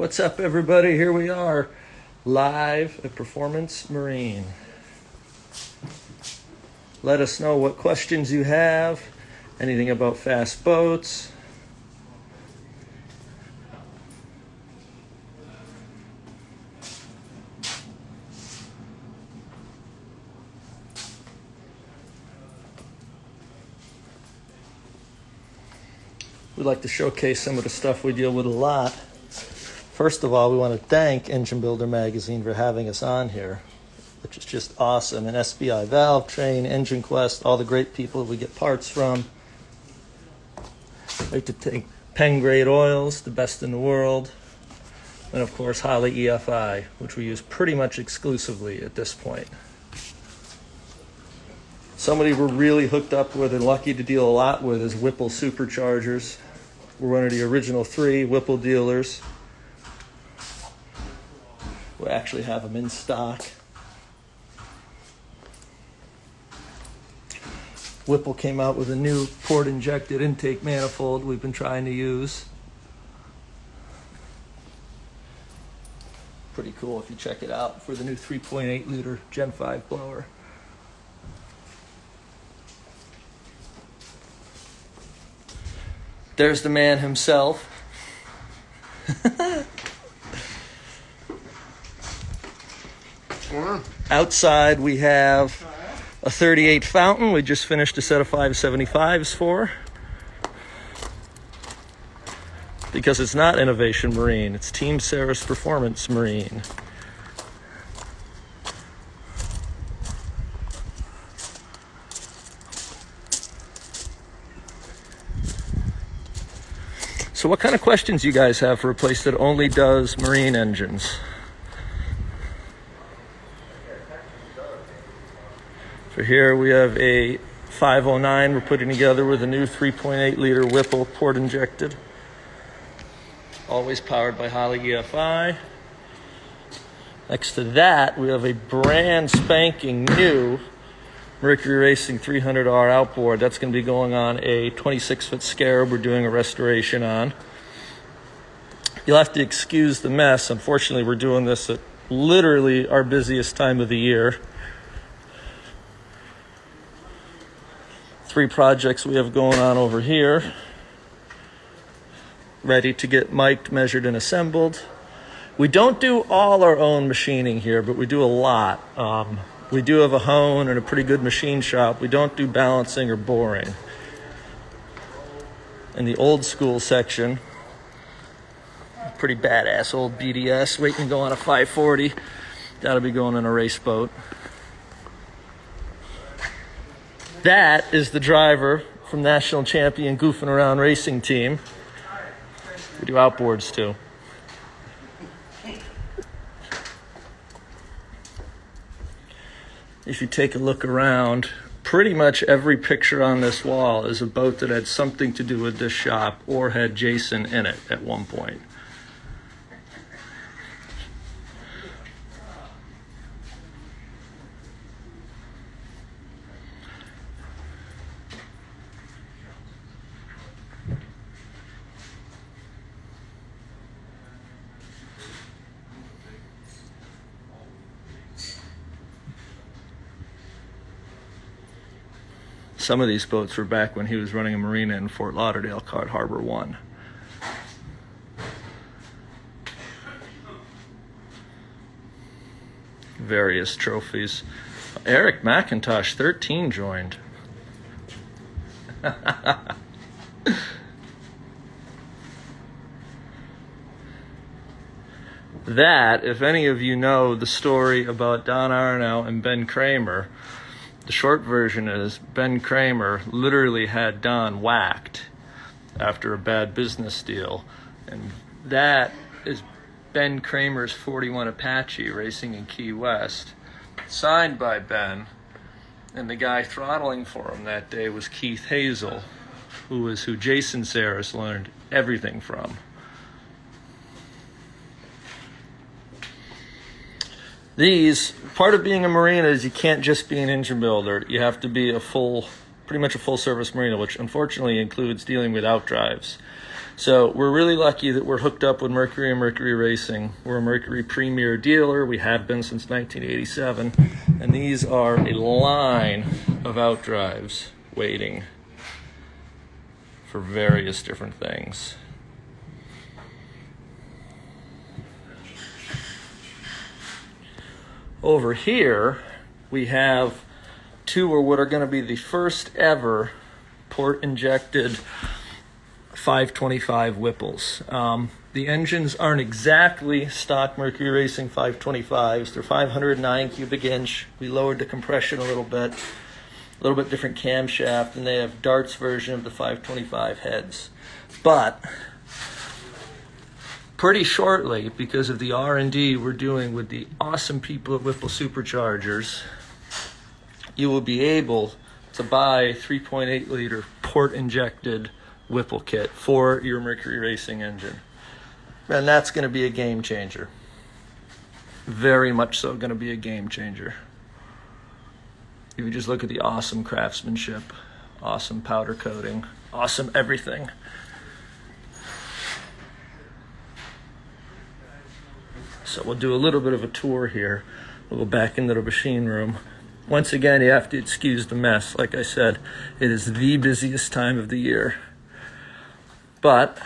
What's up, everybody? Here we are, live at Performance Marine. Let us know what questions you have, anything about fast boats. We'd like to showcase some of the stuff we deal with a lot. First of all, we want to thank Engine Builder Magazine for having us on here, which is just awesome. And SBI Valve Train, Engine Quest, all the great people we get parts from. I'd like to thank Pengrade Oils, the best in the world. And of course, Holley Efi, which we use pretty much exclusively at this point. Somebody we're really hooked up with and lucky to deal a lot with is Whipple Superchargers. We're one of the original 3 Whipple dealers. We actually have them in stock. Whipple came out with a new port injected intake manifold we've been trying to use. Pretty cool if you check it out for the new 3.8 liter Gen 5 blower. There's the man himself. Outside we have a 38 fountain we just finished a set of 575s for. Because it's not Innovation Marine, it's Team Saris Performance Marine. So what kind of questions you guys have for a place that only does marine engines? So here we have a 509 we're putting together with a new 3.8 liter Whipple port injected. Always powered by Holley Efi. Next to that, we have a brand spanking new Mercury Racing 300R Outboard. That's going to be going on a 26-foot Scarab we're doing a restoration on. You'll have to excuse the mess. Unfortunately, we're doing this at literally our busiest time of the year. 3 projects we have going on over here. Ready to get mic'd, measured, and assembled. We don't do all our own machining here, but we do a lot. We do have a hone and a pretty good machine shop. We don't do balancing or boring. In the old school section, pretty badass old BDS waiting to go on a 540. That'll be going in a race boat. That is the driver from National Champion Goofing Around Racing Team. We do outboards too. If you take a look around, pretty much every picture on this wall is a boat that had something to do with this shop or had Jason in it at one point. Some of these boats were back when he was running a marina in Fort Lauderdale called Harbor One. Various trophies. Eric McIntosh, 13, joined. That, if any of you know the story about Don Arnow and Ben Kramer, the short version is Ben Kramer literally had Don whacked after a bad business deal. And that is Ben Kramer's 41 Apache racing in Key West, signed by Ben. And the guy throttling for him that day was Keith Hazel, who Jason Saris learned everything from. Part of being a marina is you can't just be an engine builder. You have to be pretty much a full service marina, which unfortunately includes dealing with outdrives. So we're really lucky that we're hooked up with Mercury and Mercury Racing. We're a Mercury Premier dealer. We have been since 1987. And these are a line of outdrives waiting for various different things. Over here, we have two of what are going to be the first ever port-injected 525 Whipples. The engines aren't exactly stock Mercury Racing 525s. They're 509 cubic inch. We lowered the compression a little bit different camshaft, and they have Dart's version of the 525 heads. But pretty shortly, because of the R&D we're doing with the awesome people at Whipple Superchargers, you will be able to buy 3.8 liter port-injected Whipple kit for your Mercury Racing engine. And that's going to be a game changer. Very much so going to be a game changer. If you just look at the awesome craftsmanship, awesome powder coating, awesome everything. So we'll do a little bit of a tour here. We'll go back into the machine room. Once again, you have to excuse the mess. Like I said, it is the busiest time of the year. But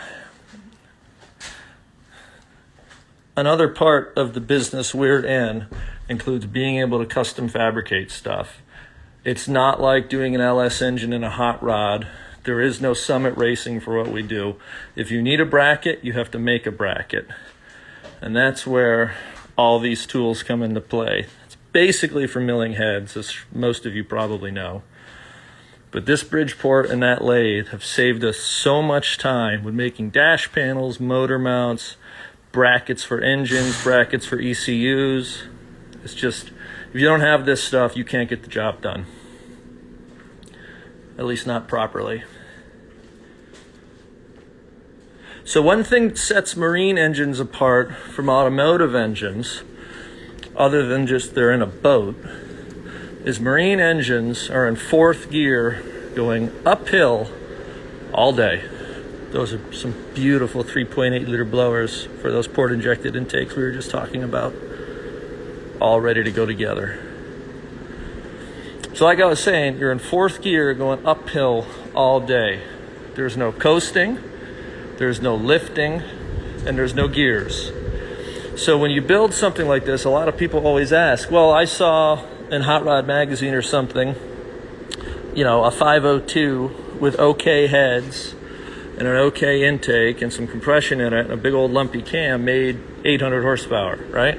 another part of the business we're in includes being able to custom fabricate stuff. It's not like doing an LS engine in a hot rod. There is no summit racing for what we do. If you need a bracket, you have to make a bracket. And that's where all these tools come into play. It's basically for milling heads, as most of you probably know. But this Bridgeport and that lathe have saved us so much time with making dash panels, motor mounts, brackets for engines, brackets for ECUs. It's just, if you don't have this stuff, you can't get the job done. At least not properly. So one thing that sets marine engines apart from automotive engines, other than just they're in a boat, is marine engines are in fourth gear going uphill all day. Those are some beautiful 3.8 liter blowers for those port injected intakes we were just talking about, all ready to go together. So like I was saying, you're in fourth gear going uphill all day. There's no coasting, there's no lifting, and there's no gears. So when you build something like this, a lot of people always ask, well, I saw in Hot Rod Magazine or something, you know, a 502 with okay heads and an okay intake and some compression in it and a big old lumpy cam made 800 horsepower, right?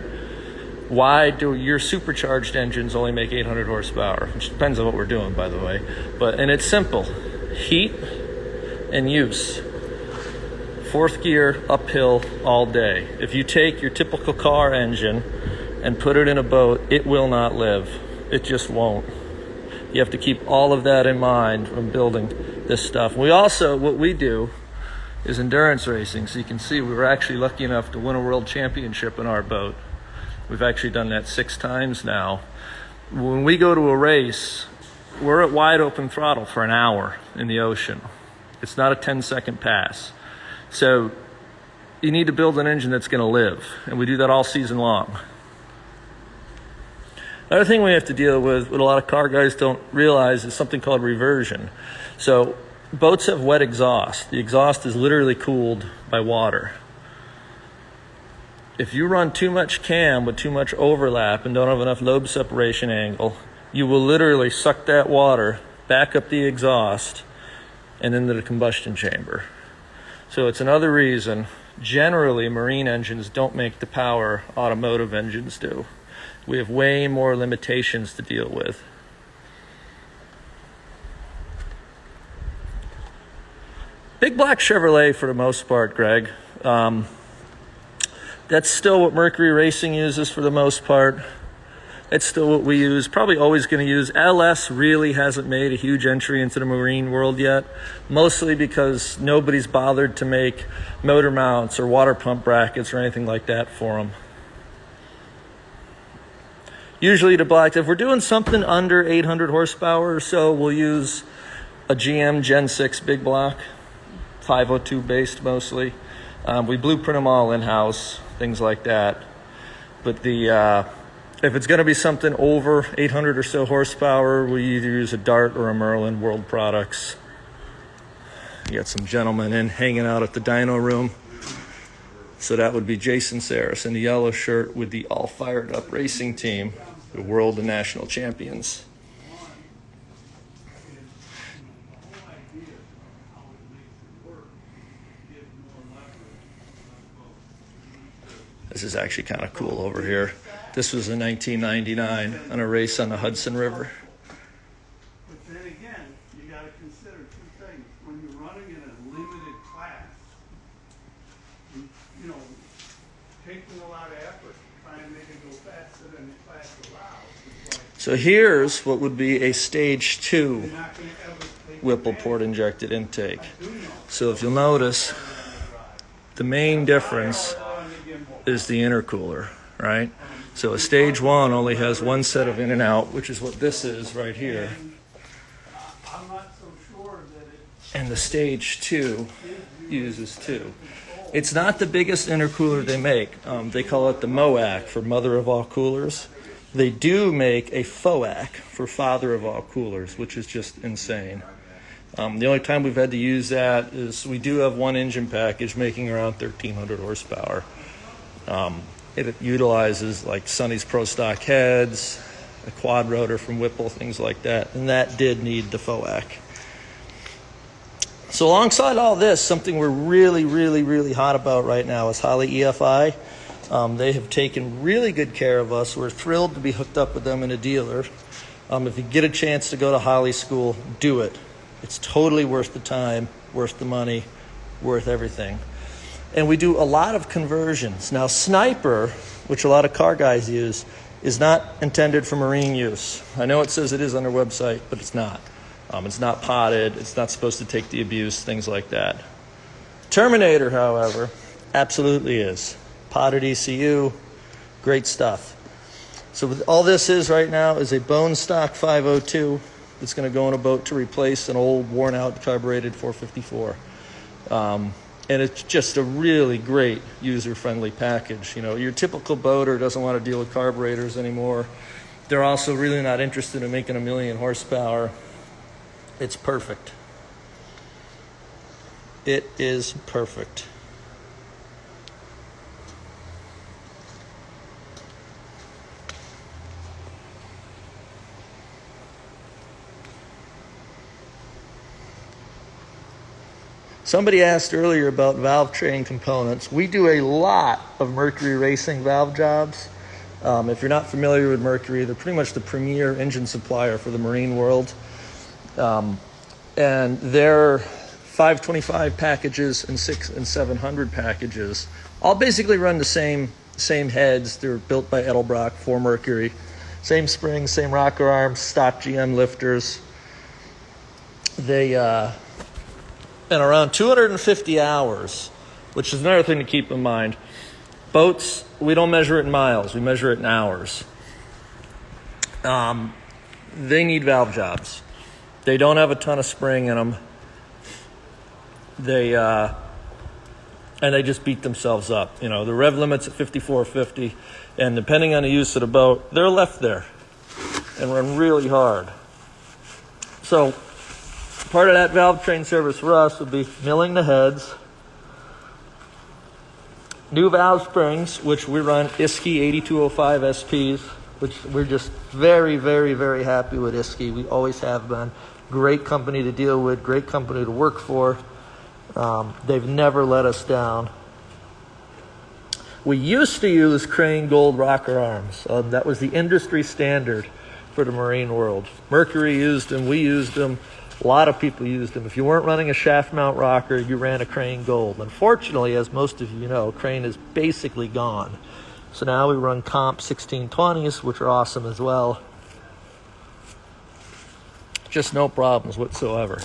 Why do your supercharged engines only make 800 horsepower? Which depends on what we're doing, by the way. And it's simple. Heat and use. Fourth gear, uphill all day. If you take your typical car engine and put it in a boat, it will not live. It just won't. You have to keep all of that in mind when building this stuff. We also, what we do is endurance racing. So you can see we were actually lucky enough to win a world championship in our boat. We've actually done that 6 times now. When we go to a race, we're at wide open throttle for an hour in the ocean. It's not a 10-second pass. So you need to build an engine that's going to live, and we do that all season long. Another thing we have to deal with, what a lot of car guys don't realize, is something called reversion. So boats have wet exhaust. The exhaust is literally cooled by water. If you run too much cam with too much overlap and don't have enough lobe separation angle, you will literally suck that water back up the exhaust and into the combustion chamber. So it's another reason, generally, marine engines don't make the power automotive engines do. We have way more limitations to deal with. Big black Chevrolet for the most part, Greg. That's still what Mercury Racing uses for the most part. It's still what we use, probably always going to use. LS really hasn't made a huge entry into the marine world yet, mostly because nobody's bothered to make motor mounts or water pump brackets or anything like that for them. Usually the black, if we're doing something under 800 horsepower or so, we'll use a GM Gen 6 big block 502 based mostly. We blueprint them all in-house, things like that. But if it's going to be something over 800 or so horsepower, we either use a Dart or a Merlin, World Products. You got some gentlemen hanging out at the dyno room. So that would be Jason Saris in the yellow shirt with the all fired up racing team, the world and national champions. This is actually kind of cool over here. This was in 1999 on a race on the Hudson River. But then again, you got to consider two things. When you're running in a limited class, you know, taking a lot of effort to try and make it go faster than the class allows. So here's what would be a stage 2 Whipple port injected intake. So if you'll notice, the main difference is the intercooler, right? So a stage 1 only has one set of in and out, which is what this is right here. And the stage 2 uses 2. It's not the biggest intercooler they make. They call it the MOAC for mother of all coolers. They do make a FOAC for father of all coolers, which is just insane. The only time we've had to use that is we do have one engine package making around 1,300 horsepower. It utilizes like Sonny's Pro Stock heads, a quad rotor from Whipple, things like that, and that did need the FOAC. So alongside all this, something we're really hot about right now is Holley Efi. They have taken really good care of us. We're thrilled to be hooked up with them in a dealer. If you get a chance to go to Holley school, do it. It's totally worth the time, worth the money, worth everything. And we do a lot of conversions. Now, Sniper, which a lot of car guys use, is not intended for marine use. I know it says it is on their website, but it's not. It's not potted. It's not supposed to take the abuse, things like that. Terminator, however, absolutely is. Potted ECU, great stuff. So all this is right now is a bone stock 502 that's going to go on a boat to replace an old, worn-out, carbureted 454. And it's just a really great user-friendly package. You know, your typical boater doesn't want to deal with carburetors anymore. They're also really not interested in making 1,000,000 horsepower. It's perfect. It is perfect. Somebody asked earlier about valve train components. We do a lot of Mercury racing valve jobs. If you're not familiar with Mercury, they're pretty much the premier engine supplier for the marine world. And their 525 packages and 600 and 700 packages all basically run the same heads. They're built by Edelbrock for Mercury. Same springs, same rocker arms, stock GM lifters. They... And around 250 hours, which is another thing to keep in mind. Boats, we don't measure it in miles, we measure it in hours. They need valve jobs. They don't have a ton of spring in them. And they just beat themselves up. You know, the rev limit's at 5450, and depending on the use of the boat, they're left there and run really hard. So part of that valve train service for us would be milling the heads, new valve springs, which we run Isky 8205 SPs, which we're just very happy with Isky. We always have been. Great company to deal with, great company to work for. They've never let us down. We used to use Crane Gold rocker arms. That was the industry standard for the marine world. Mercury used them, we used them. A lot of people used them. If you weren't running a shaft mount rocker, you ran a Crane Gold. Unfortunately, as most of you know, Crane is basically gone. So now we run Comp 1620s, which are awesome as well. Just no problems whatsoever.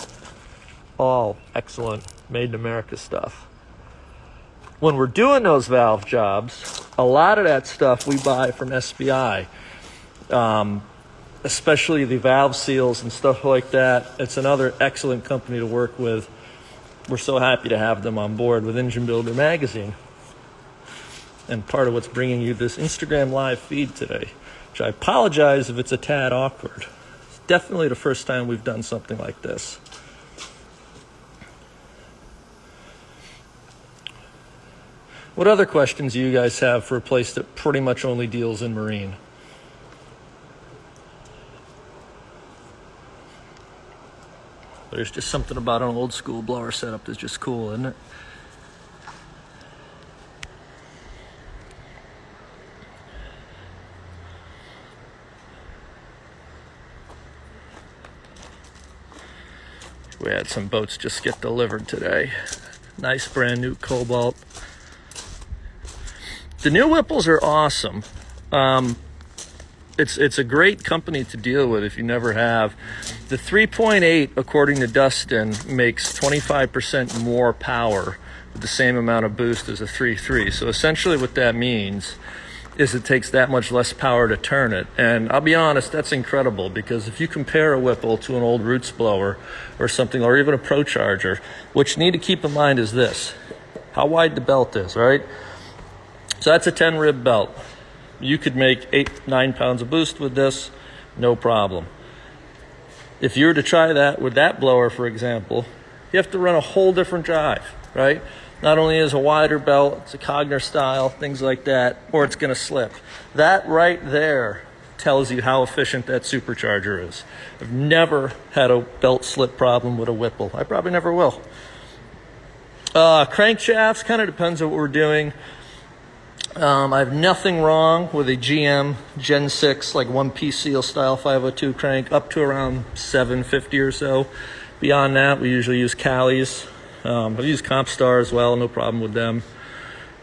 All excellent, made in America stuff. When we're doing those valve jobs, a lot of that stuff we buy from SBI. Especially the valve seals and stuff like that. It's another excellent company to work with. we're so happy to have them on board with Engine Builder Magazine. And part of what's bringing you this Instagram live feed today, which I apologize if it's a tad awkward. It's definitely the first time we've done something like this. What other questions do you guys have for a place that pretty much only deals in marine? There's just something about an old school blower setup that's just cool, isn't it? We had some boats just get delivered today. Nice brand new Cobalt. The new Whipples are awesome. It's a great company to deal with if you never have. The 3.8, according to Dustin, makes 25% more power with the same amount of boost as a 3.3. So essentially what that means is it takes that much less power to turn it. And I'll be honest, that's incredible, because if you compare a Whipple to an old roots blower or something, or even a Procharger, what you need to keep in mind is this: how wide the belt is, right? So that's a 10 rib belt. You could make 8-9 pounds of boost with this, no problem. If you were to try that with that blower, for example, you have to run a whole different drive, right? Not only is a wider belt, it's a Cogner style, things like that, or it's gonna slip. That right there tells you how efficient that supercharger is. I've never had a belt slip problem with a Whipple. I probably never will. Crankshafts, kind of depends on what we're doing. I have nothing wrong with a GM Gen 6, like one-piece seal style 502 crank, up to around 750 or so. Beyond that, we usually use Callies. I've used Compstar as well, no problem with them.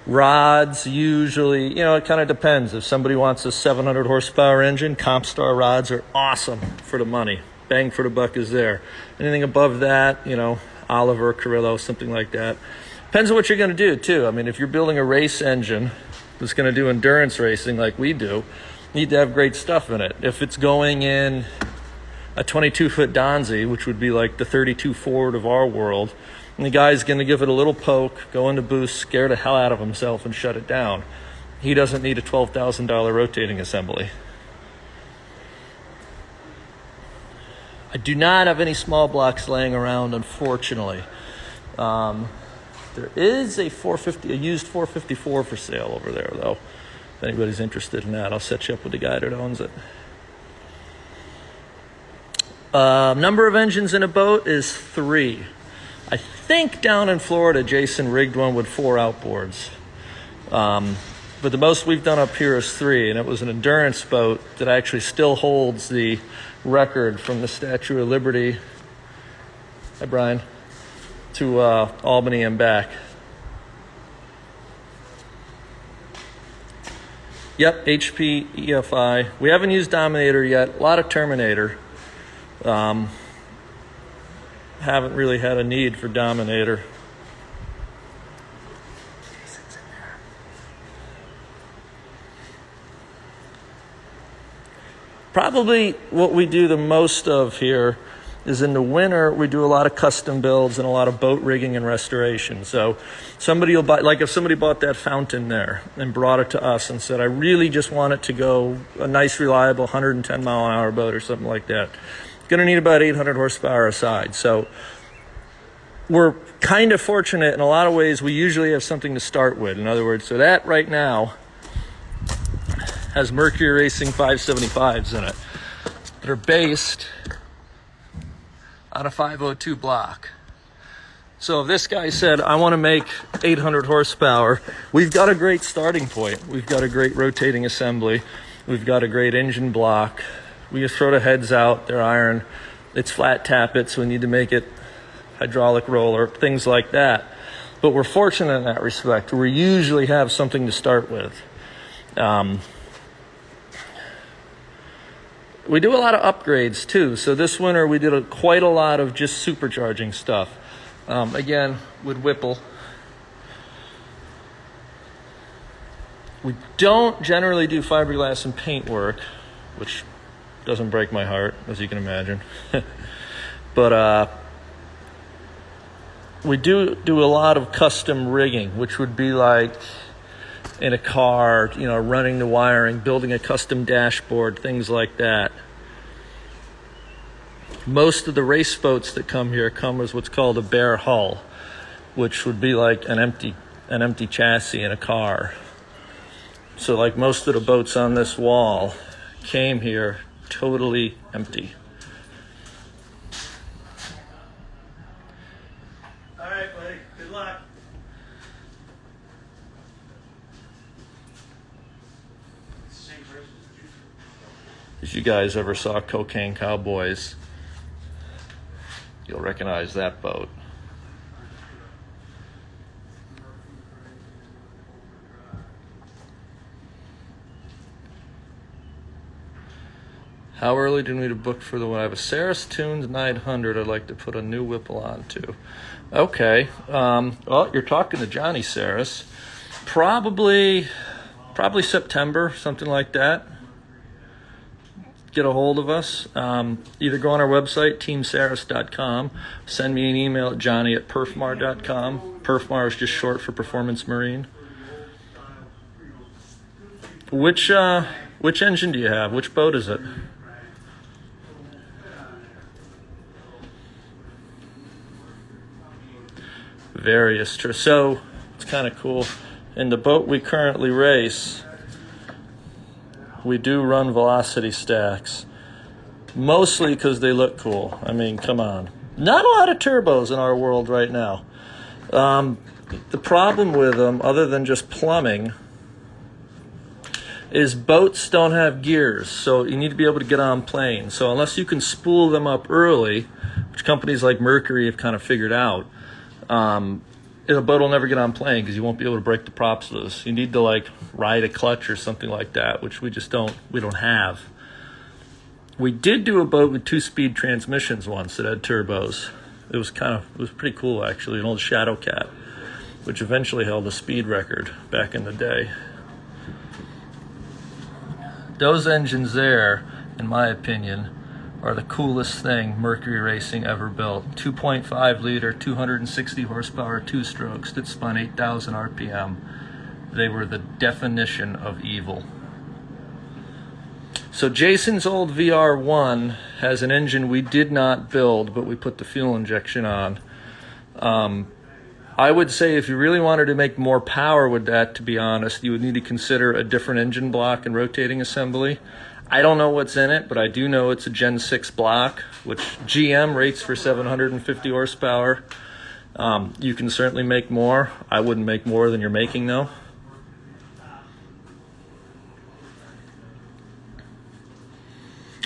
Rods, usually, it kind of depends. If somebody wants a 700 horsepower engine, Compstar rods are awesome for the money. Bang for the buck is there. Anything above that, Oliver, Carrillo, something like that. Depends on what you're going to do, too. I mean, if you're building a race engine that's going to do endurance racing like we do, you need to have great stuff in it. If it's going in a 22-foot Donzi, which would be like the 32 Ford of our world, and the guy's going to give it a little poke, go into boost, scare the hell out of himself, and shut it down. He doesn't need a $12,000 rotating assembly. I do not have any small blocks laying around, unfortunately. There is a used 454 for sale over there, though. If anybody's interested in that, I'll set you up with the guy that owns it. Number of engines in a boat is 3. I think down in Florida, Jason rigged one with 4 outboards. But the most we've done up here is 3, and it was an endurance boat that actually still holds the record from the Statue of Liberty. Hi, Brian. To Albany and back. Yep, HP EFI. We haven't used Dominator yet. A lot of Terminator. Haven't really had a need for Dominator. Probably what we do the most of here is in the winter, we do a lot of custom builds and a lot of boat rigging and restoration. So somebody will buy, like if somebody bought that fountain there and brought it to us and said, I really just want it to go a nice, reliable 110 mile an hour boat or something like that. Going to need about 800 horsepower a side. So we're kind of fortunate in a lot of ways. We usually have something to start with. In other words, so that right now has Mercury Racing 575s in it that are based on a 502 block. So if this guy said, I want to make 800 horsepower, we've got a great starting point. We've got a great rotating assembly. We've got a great engine block. We just throw the heads out, they're iron. It's flat tappet, so we need to make it hydraulic roller, things like that. But we're fortunate in that respect. We usually have something to start with. We do a lot of upgrades too. So this winter we did quite a lot of just supercharging stuff. Again, with Whipple. We don't generally do fiberglass and paint work, which doesn't break my heart, as you can imagine. But we do a lot of custom rigging, which would be like in a car, running the wiring, building a custom dashboard, things like that. Most of the race boats that come here come as what's called a bare hull, which would be like an empty chassis in a car. So like most of the boats on this wall came here totally empty. All right, buddy. Good luck. If you guys ever saw Cocaine Cowboys, you'll recognize that boat. How early do we need to book for the one? I have a Saris Tunes 900 I'd like to put a new Whipple onto. Okay. Well, you're talking to Johnny Saris. Probably September, something like that. Get a hold of us. Either go on our website, teamsaris.com, send me an email at johnny@perfmar.com. Perfmar is just short for Performance Marine. Which engine do you have? Which boat is it? Various. So it's kind of cool. In the boat we currently race, we do run velocity stacks, mostly because they look cool. I mean, come on. Not a lot of turbos in our world right now. The problem with them, other than just plumbing, is boats don't have gears, so you need to be able to get on planes. So unless you can spool them up early, which companies like Mercury have kind of figured out, a boat will never get on plane because you won't be able to break the props loose. You need to ride a clutch or something like that, which we don't have. We did do a boat with 2-speed transmissions once that had turbos. It was pretty cool actually, an old Shadow Cat, which eventually held a speed record back in the day. Those engines there, in my opinion, are the coolest thing Mercury Racing ever built. 2.5 liter, 260 horsepower, 2-strokes that spun 8,000 RPM. They were the definition of evil. So Jason's old VR1 has an engine we did not build, but we put the fuel injection on. I would say if you really wanted to make more power with that, to be honest, you would need to consider a different engine block and rotating assembly. I don't know what's in it, but I do know it's a Gen 6 block, which GM rates for 750 horsepower. You can certainly make more. I wouldn't make more than you're making, though.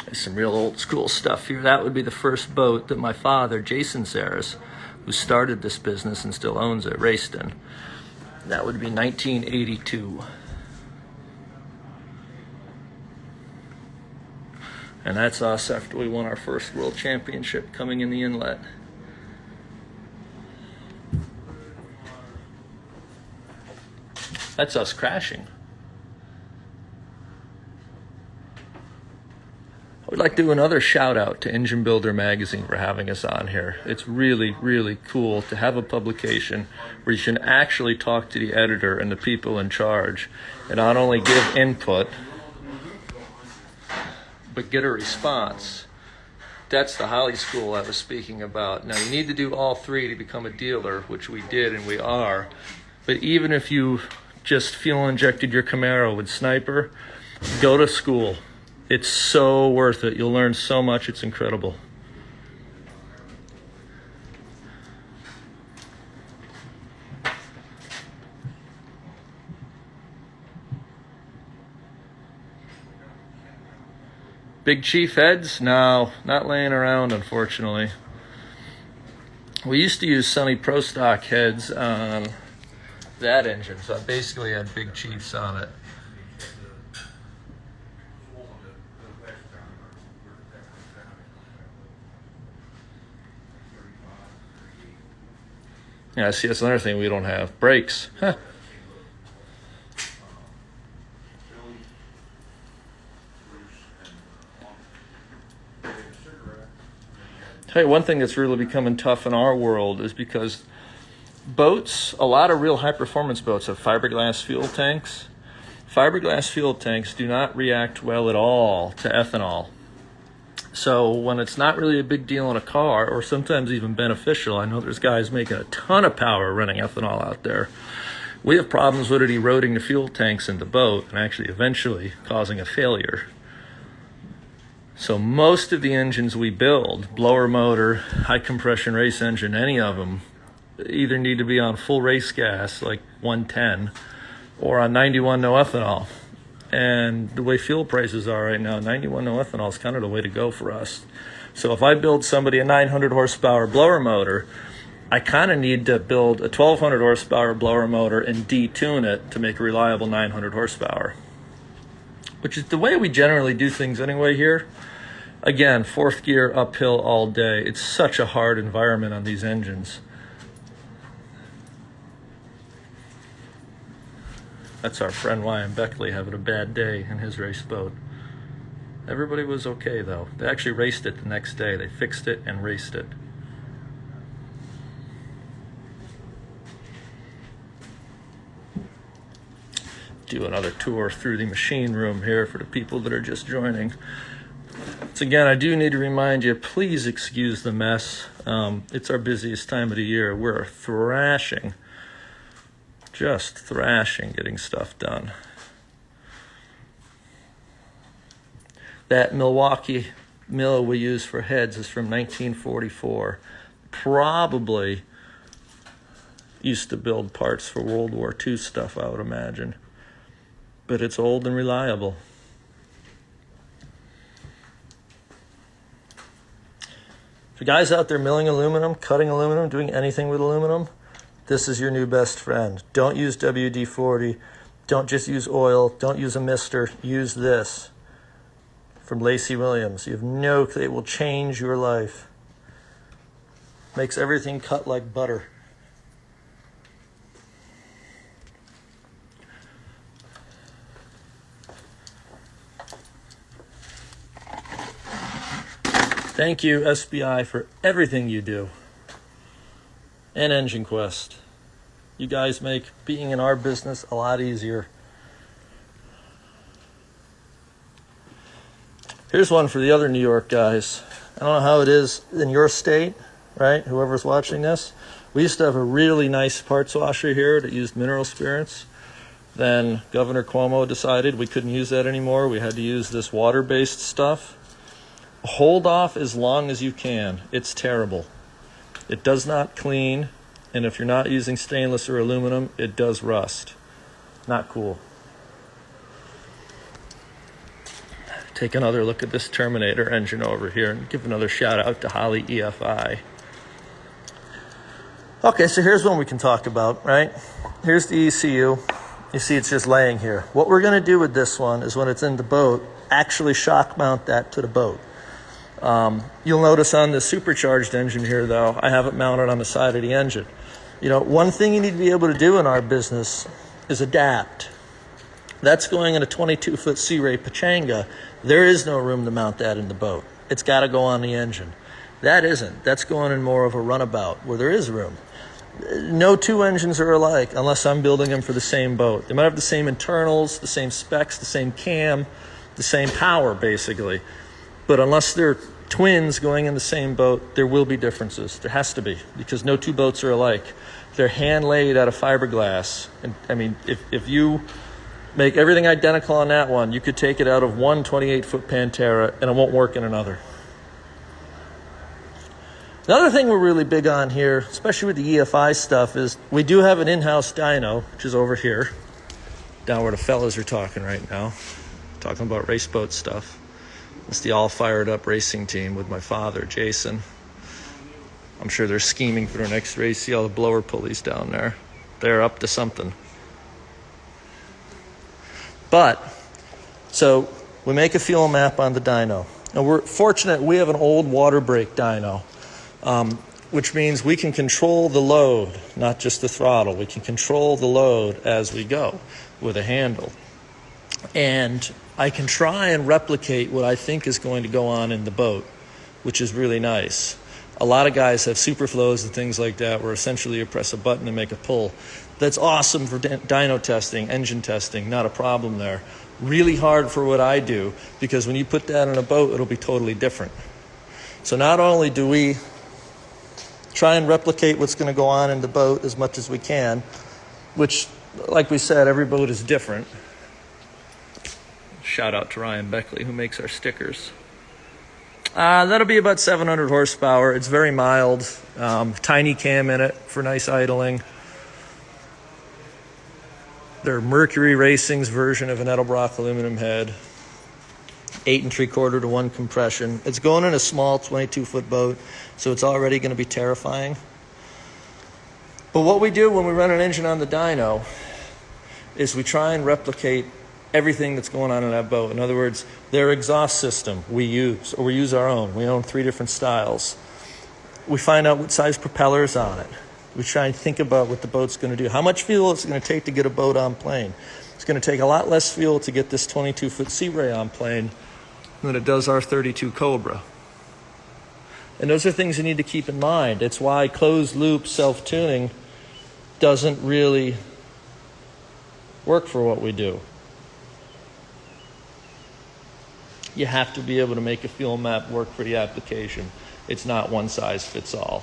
There's some real old school stuff here. That would be the first boat that my father, Jason Saris, who started this business and still owns it, raced in. That would be 1982. And that's us after we won our first world championship coming in the inlet. That's us crashing. I would like to do another shout out to Engine Builder Magazine for having us on here. It's really, really cool to have a publication where you can actually talk to the editor and the people in charge and not only give input, but get a response. That's the Holley school I was speaking about. Now, you need to do all three to become a dealer, which we did and we are. But even if you just fuel injected your Camaro with Sniper, go to school. It's so worth it. You'll learn so much. It's incredible. Big Chief heads? No, not laying around, unfortunately. We used to use Sunny Pro Stock heads on that engine, so I basically had Big Chiefs on it. Yeah, see, that's another thing we don't have. Brakes. Huh. Tell you one thing that's really becoming tough in our world is because boats, a lot of real high-performance boats have fiberglass fuel tanks. Fiberglass fuel tanks do not react well at all to ethanol. So when it's not really a big deal in a car, or sometimes even beneficial, I know there's guys making a ton of power running ethanol out there. We have problems with it eroding the fuel tanks in the boat and actually eventually causing a failure. So most of the engines we build, blower motor, high compression race engine, any of them, either need to be on full race gas, like 110, or on 91 no ethanol. And the way fuel prices are right now, 91 no ethanol is kind of the way to go for us. So if I build somebody a 900 horsepower blower motor, I kind of need to build a 1200 horsepower blower motor and detune it to make a reliable 900 horsepower, which is the way we generally do things anyway here. Again, fourth gear uphill all day. It's such a hard environment on these engines. That's our friend Ryan Beckley having a bad day in his race boat. Everybody was okay though. They actually raced it the next day. They fixed it and raced it. Do another tour through the machine room here for the people that are just joining. So again, I do need to remind you, please excuse the mess. It's our busiest time of the year. We're thrashing. Just thrashing getting stuff done. That Milwaukee mill we use for heads is from 1944. Probably used to build parts for World War II stuff, I would imagine. But it's old and reliable. For guys out there milling aluminum, cutting aluminum, doing anything with aluminum, this is your new best friend. Don't use WD-40. Don't just use oil. Don't use a mister. Use this from Lacey Williams. You have no clue. It will change your life. Makes everything cut like butter. Thank you, SBI, for everything you do. And Engine Quest. You guys make being in our business a lot easier. Here's one for the other New York guys. I don't know how it is in your state, right? Whoever's watching this. We used to have a really nice parts washer here that used mineral spirits. Then Governor Cuomo decided we couldn't use that anymore. We had to use this water-based stuff. Hold off as long as you can. It's terrible. It does not clean, and if you're not using stainless or aluminum, it does rust. Not cool. Take another look at this Terminator engine over here and give another shout out to Holley Efi. Okay, so here's one we can talk about, right? Here's the ECU. You see it's just laying here. What we're going to do with this one is when it's in the boat, actually shock mount that to the boat. You'll notice on the supercharged engine here, though, I have it mounted on the side of the engine. You know, one thing you need to be able to do in our business is adapt. That's going in a 22-foot Sea Ray Pachanga. There is no room to mount that in the boat. It's got to go on the engine. That isn't. That's going in more of a runabout where there is room. No two engines are alike unless I'm building them for the same boat. They might have the same internals, the same specs, the same cam, the same power, basically. But unless they're twins going in the same boat, there will be differences. There has to be, because no two boats are alike. They're hand-laid out of fiberglass. And I mean, if you make everything identical on that one, you could take it out of one 28-foot Pantera, and it won't work in another. Another thing we're really big on here, especially with the EFI stuff, is we do have an in-house dyno, which is over here, down where the fellas are talking right now, talking about race boat stuff. It's the all-fired-up racing team with my father, Jason. I'm sure they're scheming for their next race. See all the blower pulleys down there. They're up to something. But, so we make a fuel map on the dyno. And we're fortunate we have an old water brake dyno, which means we can control the load, not just the throttle. We can control the load as we go with a handle. And I can try and replicate what I think is going to go on in the boat, which is really nice. A lot of guys have superflows and things like that where essentially you press a button and make a pull. That's awesome for dyno testing, engine testing, not a problem there. Really hard for what I do, because when you put that in a boat, it'll be totally different. So not only do we try and replicate what's going to go on in the boat as much as we can, which, like we said, every boat is different. Shout out to Ryan Beckley, who makes our stickers. That'll be about 700 horsepower. It's very mild. Tiny cam in it for nice idling. They're Mercury Racing's version of an Edelbrock aluminum head. 8 3/4 to 1 compression. It's going in a small 22-foot boat, so it's already going to be terrifying. But what we do when we run an engine on the dyno is we try and replicate everything that's going on in that boat. In other words, their exhaust system we use, or we use our own. We own 3 different styles. We find out what size propeller is on it. We try and think about what the boat's going to do. How much fuel is it going to take to get a boat on plane? It's going to take a lot less fuel to get this 22-foot Sea Ray on plane than it does our 32 Cobra. And those are things you need to keep in mind. It's why closed-loop self-tuning doesn't really work for what we do. You have to be able to make a fuel map work for the application. It's not one size fits all.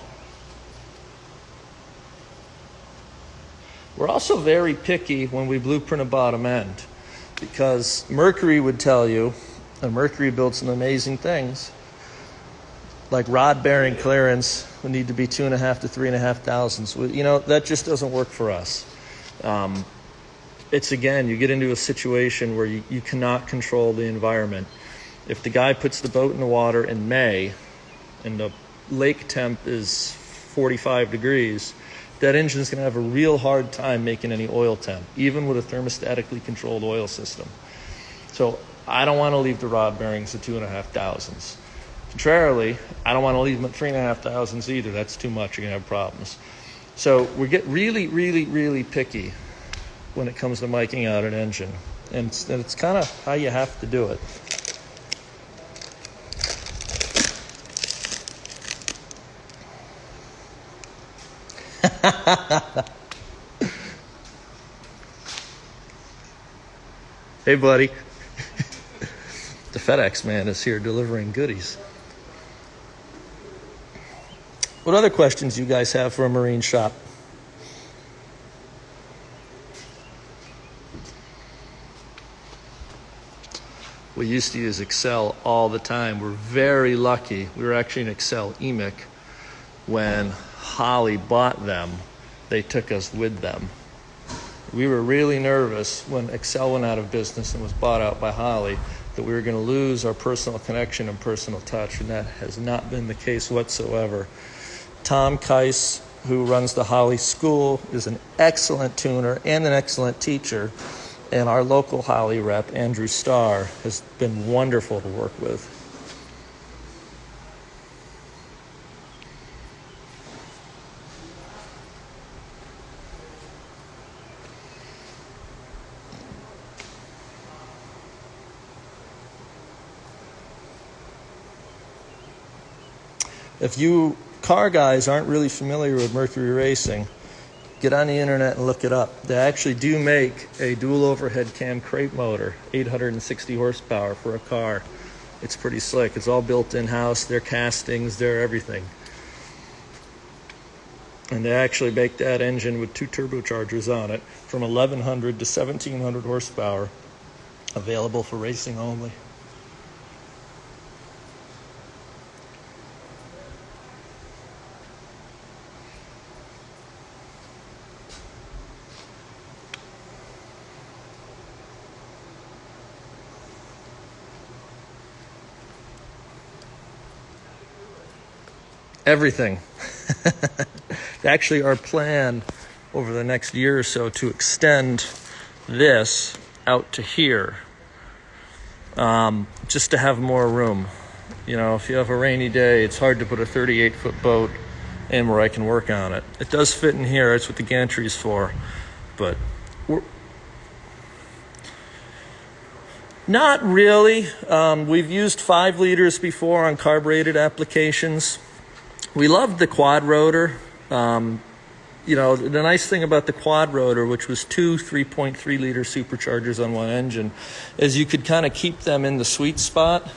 We're also very picky when we blueprint a bottom end, because Mercury would tell you, and Mercury built some amazing things, like rod bearing clearance would need to be 2.5 to 3.5 thousandths. You know, that just doesn't work for us. It's, again, you get into a situation where you cannot control the environment. If the guy puts the boat in the water in May and the lake temp is 45 degrees, that engine's going to have a real hard time making any oil temp, even with a thermostatically controlled oil system. So I don't want to leave the rod bearings at 2.5 thousandths. Contrarily, I don't want to leave them at 3.5 thousandths either. That's too much. You're going to have problems. So we get really, really, really picky when it comes to miking out an engine. And it's kind of how you have to do it. Hey, buddy. The FedEx man is here delivering goodies. What other questions you guys have for a marine shop? We used to use Excel all the time. We're very lucky. We were actually in Excel EMIC when Holley bought them. They took us with them. We were really nervous when Excel went out of business and was bought out by Holley that we were going to lose our personal connection and personal touch, and that has not been the case whatsoever. Tom Keiss, who runs the Holley School, is an excellent tuner and an excellent teacher, and our local Holley rep, Andrew Starr, has been wonderful to work with. If you car guys aren't really familiar with Mercury Racing, get on the internet and look it up. They actually do make a dual overhead cam crate motor, 860 horsepower for a car. It's pretty slick. It's all built in-house. Their castings, their everything. And they actually make that engine with 2 turbochargers on it from 1,100 to 1,700 horsepower, available for racing only. Everything. Actually, our plan over the next year or so to extend this out to here, just to have more room. You know, if you have a rainy day, it's hard to put a 38-foot boat in where I can work on it. It does fit in here. It's what the gantry is for, but not really. We've used 5 liters before on carbureted applications. We loved the quad rotor. You know, the nice thing about the quad rotor, which was two 3.3 liter superchargers on one engine, is you could kind of keep them in the sweet spot.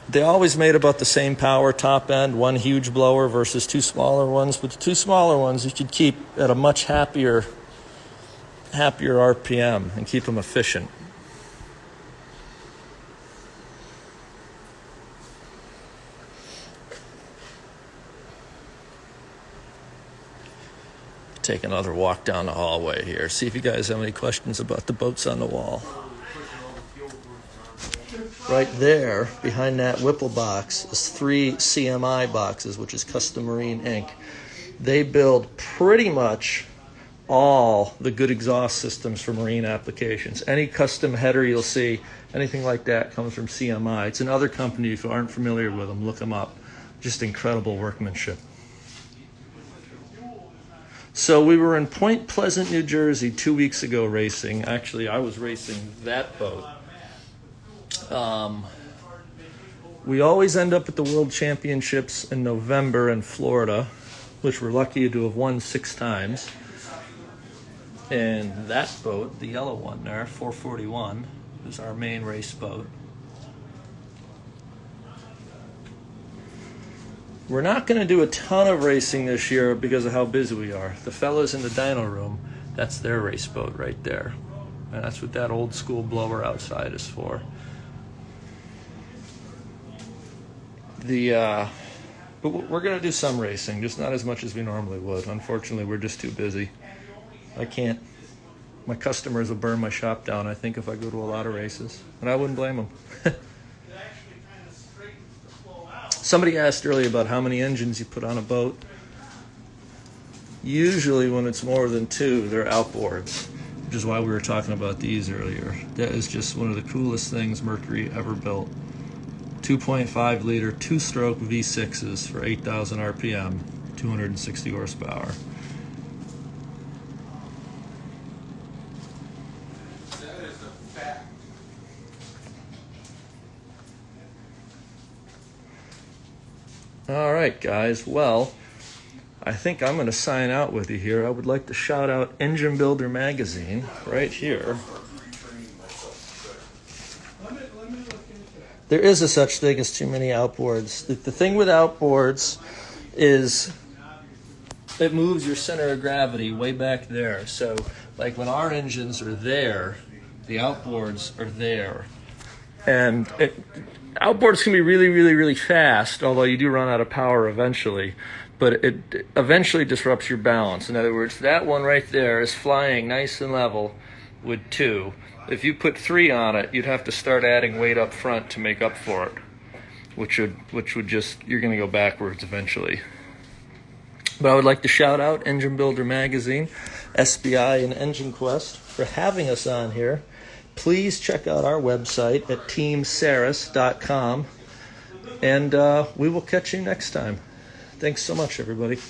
They always made about the same power top end, one huge blower versus two smaller ones. But the two smaller ones you could keep at a much happier RPM and keep them efficient. Take another walk down the hallway here. See if you guys have any questions about the boats on the wall. Right there, behind that Whipple box, is 3 CMI boxes, which is Custom Marine Inc. They build pretty much all the good exhaust systems for marine applications. Any custom header you'll see, anything like that, comes from CMI. It's another company. If you aren't familiar with them, look them up. Just incredible workmanship. So we were in Point Pleasant, New Jersey 2 weeks ago racing. Actually, I was racing that boat. We always end up at the World Championships in November in Florida, which we're lucky to have won 6 times. And that boat, the yellow one there, 441, is our main race boat. We're not going to do a ton of racing this year because of how busy we are. The fellows in the dyno room, that's their race boat right there. And that's what that old school blower outside is for. But we're going to do some racing, just not as much as we normally would. Unfortunately, we're just too busy. I can't. My customers will burn my shop down, I think, if I go to a lot of races. And I wouldn't blame them. Somebody asked earlier about how many engines you put on a boat. Usually when it's more than 2, they're outboards, which is why we were talking about these earlier. That is just one of the coolest things Mercury ever built. 2.5 liter, 2-stroke V6s for 8,000 RPM, 260 horsepower. That is a fact. All right, guys. Well, I think I'm going to sign out with you here. I would like to shout out Engine Builder Magazine right here. There is a such thing as too many outboards. The thing with outboards is it moves your center of gravity way back there. So, like when our engines are there, the outboards are there. And outboards can be really, really, really fast, although you do run out of power eventually. But it eventually disrupts your balance. In other words, that one right there is flying nice and level with 2. If you put 3 on it, you'd have to start adding weight up front to make up for it, which would just, you're going to go backwards eventually. But I would like to shout out Engine Builder Magazine, SBI, and Engine Quest for having us on here. Please check out our website at teamsaris.com, and we will catch you next time. Thanks so much, everybody.